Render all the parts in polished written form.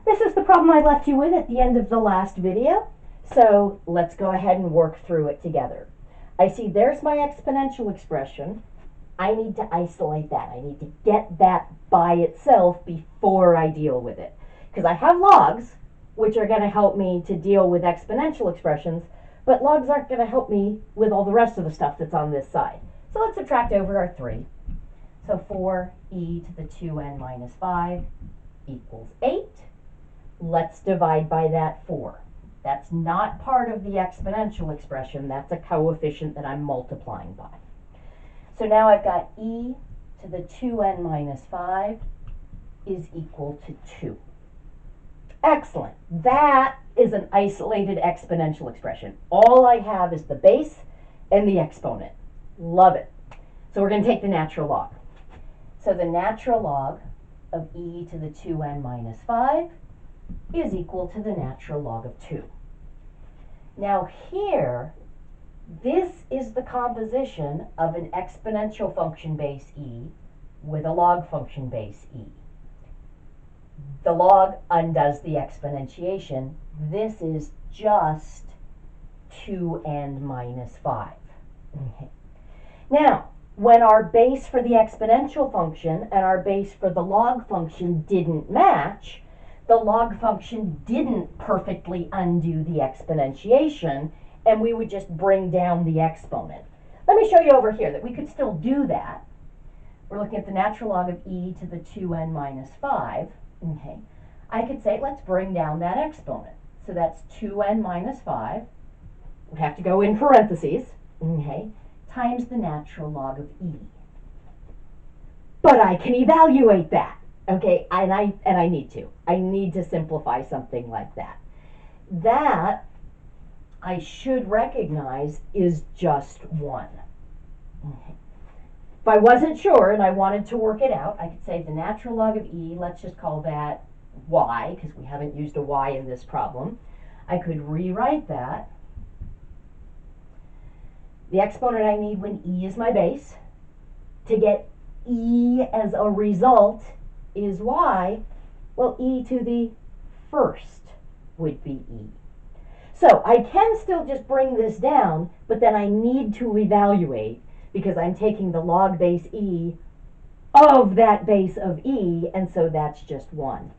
This is the problem I left you with at the end of the last video. So let's go ahead and work through it together. I see there's my exponential expression. I need to isolate that. I need to get that by itself before I deal with it. Because I have logs, which are going to help me to deal with exponential expressions, but logs aren't going to help me with all the rest of the stuff that's on this side. So let's subtract over our 3. So 4e to the 2n minus 5 equals 8. Let's divide by that 4. That's not part of the exponential expression. That's a coefficient that I'm multiplying by. So now I've got e to the 2n minus 5 is equal to 2. Excellent. That is an isolated exponential expression. All I have is the base and the exponent. Love it. So we're going to take the natural log. So the natural log of e to the 2n minus 5 is equal to the natural log of 2. Now here, this is the composition of an exponential function base e with a log function base e. The log undoes the exponentiation. This is just 2n minus 5. Okay. Now, when our base for the exponential function and our base for the log function didn't match, the log function didn't perfectly undo the exponentiation, and we would just bring down the exponent. Let me show you over here that we could still do that. We're looking at the natural log of e to the 2n minus 5. Okay. I could say, let's bring down that exponent. So that's 2n minus 5. We have to go in parentheses. Okay. Times the natural log of e. But I can evaluate that. Okay, and I need to. I need to simplify something like that. That I should recognize is just 1. Okay. If I wasn't sure and I wanted to work it out, I could say the natural log of e, let's just call that y, because we haven't used a y in this problem. I could rewrite that. The exponent I need when e is my base. To get e as a result is y. Well, e to the first would be e. So I can still just bring this down, but then I need to evaluate because I'm taking the log base e of that base of e, and so that's just 1.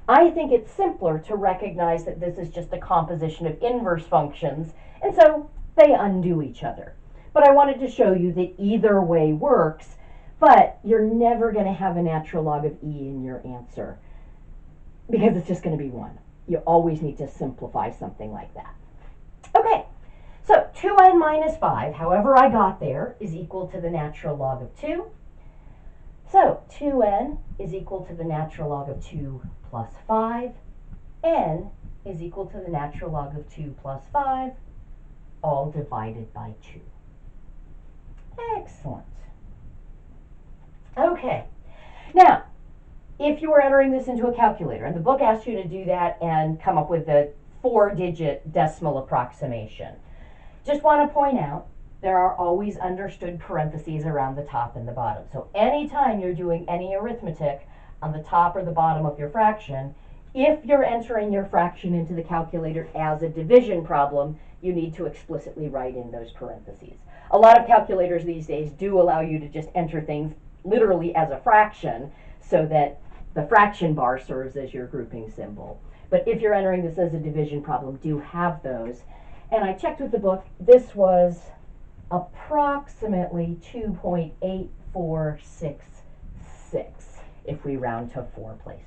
I think it's simpler to recognize that this is just a composition of inverse functions, and so they undo each other. But I wanted to show you that either way works, but you're never going to have a natural log of e in your answer because it's just going to be 1. You always need to simplify something like that. Okay, so 2n minus 5, however I got there, is equal to the natural log of 2. So 2n is equal to the natural log of 2 plus 5. N is equal to the natural log of 2 plus 5, all divided by 2. Excellent. Okay, now, if you were entering this into a calculator, and the book asks you to do that and come up with a 4-digit decimal approximation, just want to point out there are always understood parentheses around the top and the bottom. So anytime you're doing any arithmetic on the top or the bottom of your fraction, if you're entering your fraction into the calculator as a division problem, you need to explicitly write in those parentheses. A lot of calculators these days do allow you to just enter things literally as a fraction so that the fraction bar serves as your grouping symbol. But if you're entering this as a division problem, do have those. And I checked with the book. This was approximately 2.8466 if we round to 4 places.